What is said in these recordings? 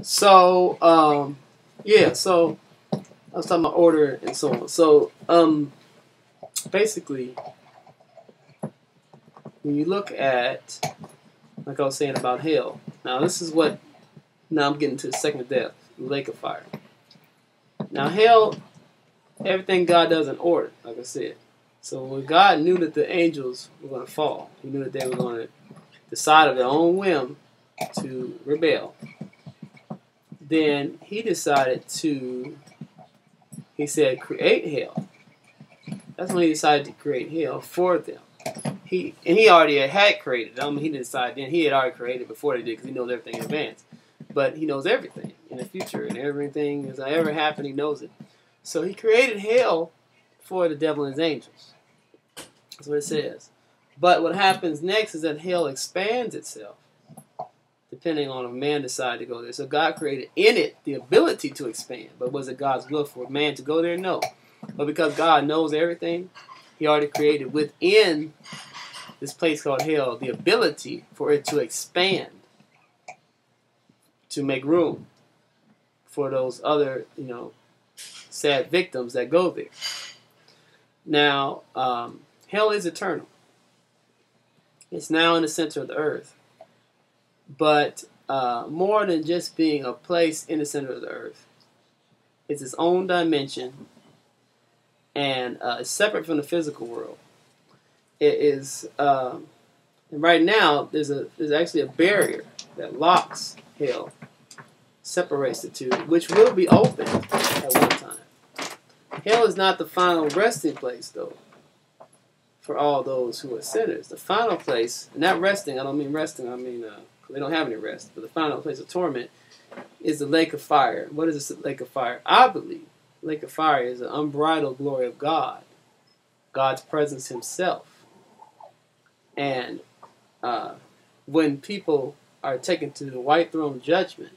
So, yeah, so I was talking about order and so on. So, basically, when you look at, like I was saying about hell, now this is what, now I'm getting to the second death, the lake of fire. Now, hell, everything God does in order, like I said. So, when God knew that the angels were going to fall, He knew that they were going to decide of their own whim to rebel. Then He decided to, He said, create hell. That's when He decided to create hell for them. He already had created it. I mean, He didn't decide then. He had already created it before they did because He knows everything in advance. But He knows everything in the future, and everything that's ever happened, He knows it. So He created hell for the devil and His angels. That's what it says. But what happens next is that hell expands itself, depending on if man decides to go there. So God created in it the ability to expand. But was it God's will for man to go there? No. But because God knows everything, He already created within this place called hell the ability for it to expand, to make room for those other, sad victims that go there. Now, hell is eternal. It's now in the center of the earth. But more than just being a place in the center of the earth, it's its own dimension, and it's separate from the physical world. It is, and right now there's actually a barrier that locks hell, separates the two, which will be opened at one time. Hell is not the final resting place, though, for all those who are sinners. The final place, and not resting, I don't mean resting, I mean they don't have any rest, but the final place of torment is the lake of fire. What is this lake of fire? I believe the lake of fire is the unbridled glory of God, God's presence Himself. And when people are taken to the white throne judgment,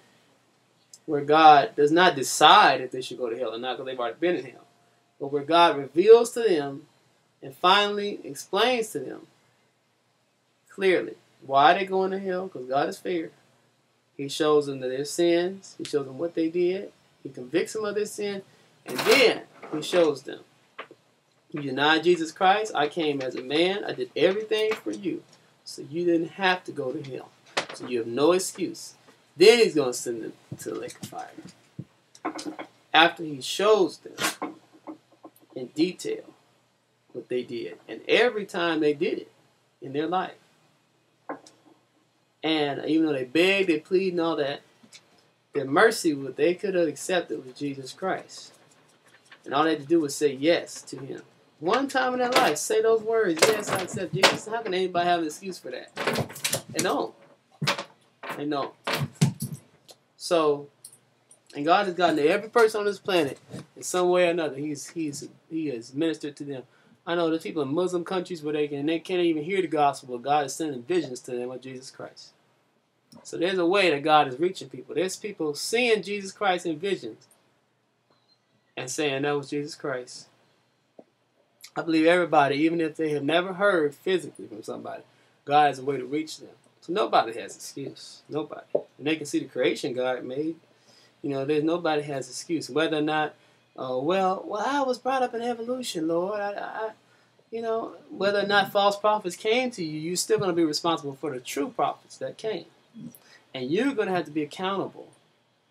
where God does not decide if they should go to hell or not, because they've already been in hell, but where God reveals to them and finally explains to them clearly why they're going to hell, because God is fair. He shows them their sins. He shows them what they did. He convicts them of their sin. And then He shows them, you denied Jesus Christ. I came as a man. I did everything for you. So you didn't have to go to hell. So you have no excuse. Then He's going to send them to the lake of fire. After He shows them in detail what they did. And every time they did it in their life. And even though they begged, they plead and all that, their mercy, what they could have accepted was Jesus Christ. And all they had to do was say yes to Him. One time in their life, say those words, yes, I accept Jesus. How can anybody have an excuse for that? They don't. They don't. So, and God has gotten to every person on this planet in some way or another. He has ministered to them. I know there's people in Muslim countries where they can't even hear the gospel, but God is sending visions to them of Jesus Christ. So there's a way that God is reaching people. There's people seeing Jesus Christ in visions and saying that was Jesus Christ. I believe everybody, even if they have never heard physically from somebody, God has a way to reach them. So nobody has excuse. Nobody. And they can see the creation God made. There's nobody has excuse. Whether or not, well, I was brought up in evolution, Lord. Whether or not false prophets came to you, you're still going to be responsible for the true prophets that came. And you're going to have to be accountable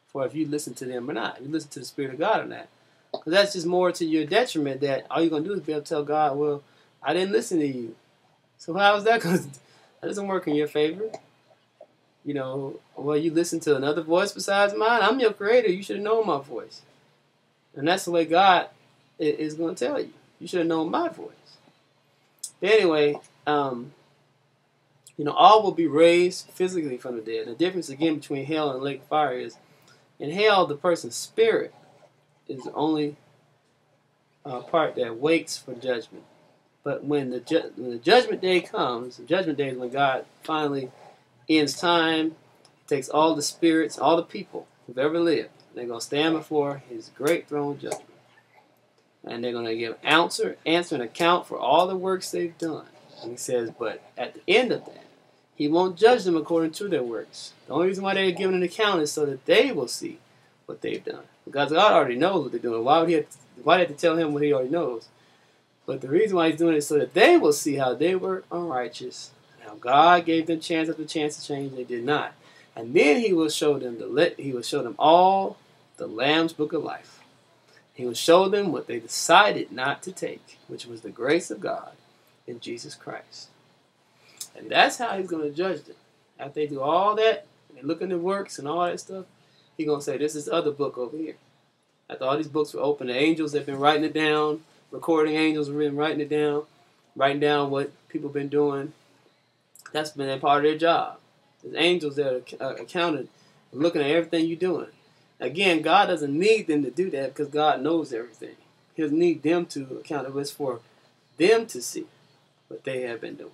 for if you listen to them or not. If you listen to the Spirit of God or not. Because that's just more to your detriment that all you're going to do is be able to tell God, well, I didn't listen to you. So how is that going to... That doesn't work in your favor. Well, you listen to another voice besides mine. I'm your creator. You should have known my voice. And that's the way God is going to tell you. You should have known my voice. But anyway, all will be raised physically from the dead. The difference, again, between hell and lake of fire is, in hell, the person's spirit is the only part that waits for judgment. But when the judgment day comes, the judgment day is when God finally ends time. He takes all the spirits, all the people who've ever lived, and they're going to stand before His great throne judgment. And they're going to give answer and account for all the works they've done. And He says, but at the end of that, He won't judge them according to their works. The only reason why they're giving an account is so that they will see what they've done. Because God already knows what they're doing. Why do they have to tell him what he already knows? But the reason why he's doing it is so that they will see how they were unrighteous. How God gave them chance after chance to change. They did not. And then he will show them all the Lamb's Book of Life. He will show them what they decided not to take, which was the grace of God in Jesus Christ. And that's how he's going to judge them. After they do all that, and they look in the works and all that stuff, he's going to say, this is the other book over here. After all these books were open, the angels have been writing it down, recording angels have been writing it down, writing down what people have been doing. That's been a part of their job. There's angels that are accounted, looking at everything you're doing. Again, God doesn't need them to do that because God knows everything. He doesn't need them to account. It was for them to see what they have been doing.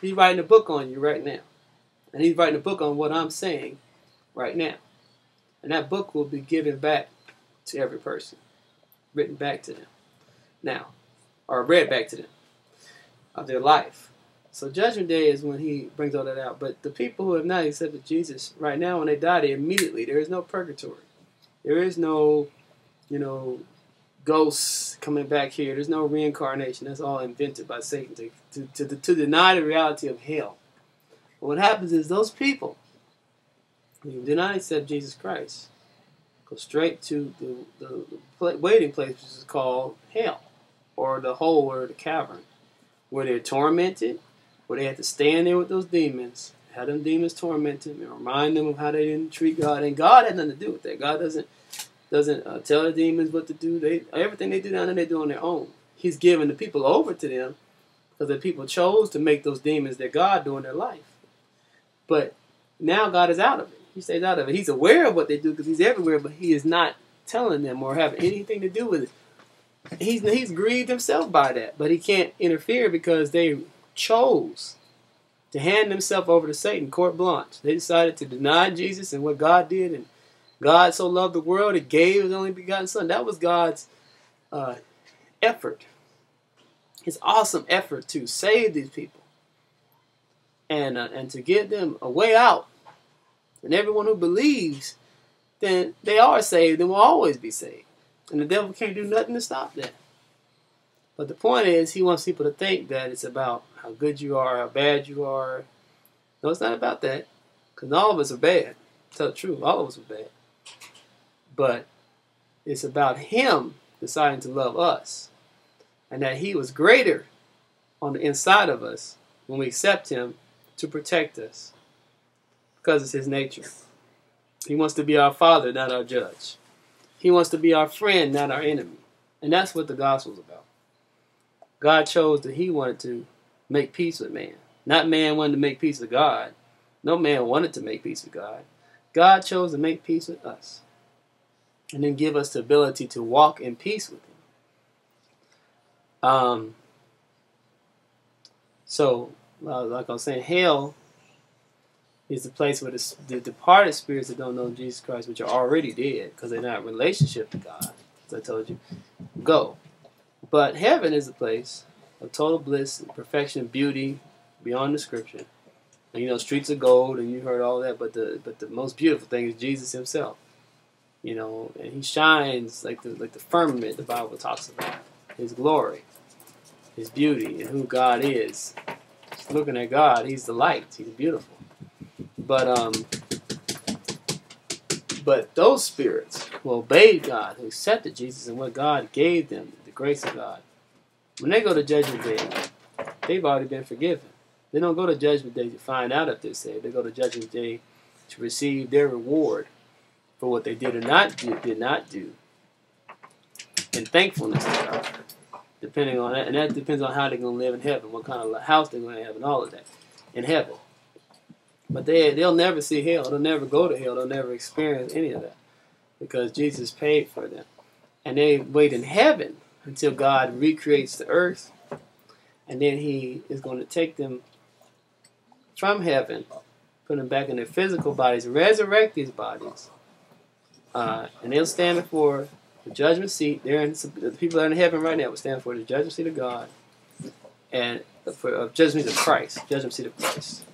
He's writing a book on you right now. And he's writing a book on what I'm saying right now. And that book will be given back to every person. Written back to them. Now. Or read back to them. Of their life. So Judgment Day is when he brings all that out. But the people who have not accepted Jesus, right now when they die, they immediately, there is no purgatory. There is no, ghosts coming back here. There's no reincarnation. That's all invented by Satan to deny the reality of hell. But what happens is those people who do not accept Jesus Christ go straight to the waiting place, which is called hell, or the hole, or the cavern, where they're tormented, where they have to stand there with those demons, have them demons torment them, and remind them of how they didn't treat God. And God had nothing to do with that. God doesn't tell the demons what to do. Everything they do down there, they do on their own. He's giving the people over to them because the people chose to make those demons their God during their life. But now God is out of it. He stays out of it. He's aware of what they do because he's everywhere, but he is not telling them or having anything to do with it. He's grieved himself by that, but he can't interfere because they chose to hand themselves over to Satan, carte blanche. They decided to deny Jesus and what God did, and God so loved the world, he gave his only begotten son. That was God's effort, his awesome effort to save these people and to give them a way out. And everyone who believes, then they are saved and will always be saved. And the devil can't do nothing to stop that. But the point is, he wants people to think that it's about how good you are, how bad you are. No, it's not about that. Because all of us are bad. To tell the truth, all of us are bad. But it's about him deciding to love us. And that he was greater on the inside of us when we accept him to protect us. Because it's his nature. He wants to be our father, not our judge. He wants to be our friend, not our enemy. And that's what the gospel is about. God chose that he wanted to make peace with man. Not man wanted to make peace with God. No man wanted to make peace with God. God chose to make peace with us. And then give us the ability to walk in peace with him. So, like I was saying, hell is the place where the departed spirits that don't know Jesus Christ, which are already dead because they're not in relationship to God, as I told you, go. But heaven is a place of total bliss, perfection, beauty, beyond description. And, streets of gold, and you heard all that. But the most beautiful thing is Jesus himself. And he shines like the firmament the Bible talks about. His glory, his beauty, and who God is. Just looking at God, he's the light. He's beautiful. But those spirits who obeyed God, who accepted Jesus and what God gave them, the grace of God, when they go to Judgment Day, they've already been forgiven. They don't go to Judgment Day to find out if they're saved. They go to Judgment Day to receive their reward for what they did or did not do. And thankfulness to God, depending on that. And that depends on how they're going to live in heaven, what kind of house they're going to have and all of that in heaven. But they'll never see hell. They'll never go to hell. They'll never experience any of that because Jesus paid for them. And they wait in heaven until God recreates the earth. And then he is going to take them from heaven, put them back in their physical bodies, resurrect these bodies. And they'll stand before the judgment seat. The people that are in heaven right now will stand for the judgment seat of God and for judgment seat of Christ. Judgment seat of Christ.